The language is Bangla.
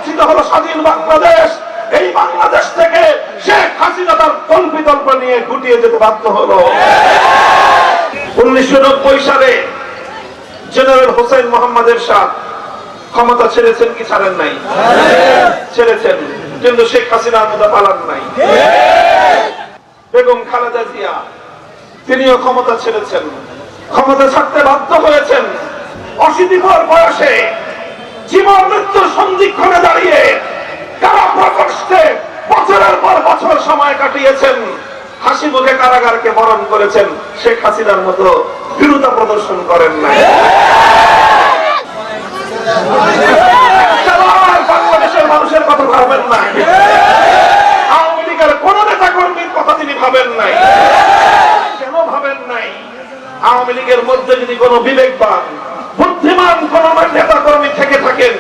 প্রতিষ্ঠিত হলো স্বাধীন বাংলাদেশ। এই বাংলাদেশ থেকে শেখ হাসিনা তার কল্পিতল্প নিয়ে গুটিয়ে যেতে বাধ্য হলো। 1990 সালে জেনারেল হোসেন মোহাম্মদ এরশাদ ক্ষমতা ছেড়েছেন কি ছাড়েন নাই? ছেড়েছেন, কিন্তু শেখ হাসিনার মতো পালান নাই। বেগম খালেদা জিয়া তিনিও ক্ষমতা ছেড়েছেন, ক্ষমতা ছাড়তে বাধ্য হয়েছেন। অশীতিপর বয়সে জীবন মৃত্যুর সন্ধিক্ষণে দাঁড়িয়ে কারা প্রকোষ্ঠে বছরের পর বছর সময় কাটিয়েছেন, হাসি মুখে কারাগারকে বরণ করেছেন। শেখ হাসিনার মতো বিরুদ্ধা প্রদর্শন করেন নাই। বাংলাদেশের মানুষের কথা ভাবেন নাই, আওয়ামী লীগের কোন নেতা কর্মীর কথা তিনি ভাবেন নাই। কেন ভাবেন নাই? আওয়ামী লীগের মধ্যে যদি কোনো বিবেকবান বুদ্ধিমান কোন নেতা কর্মী থেকে থাকেন,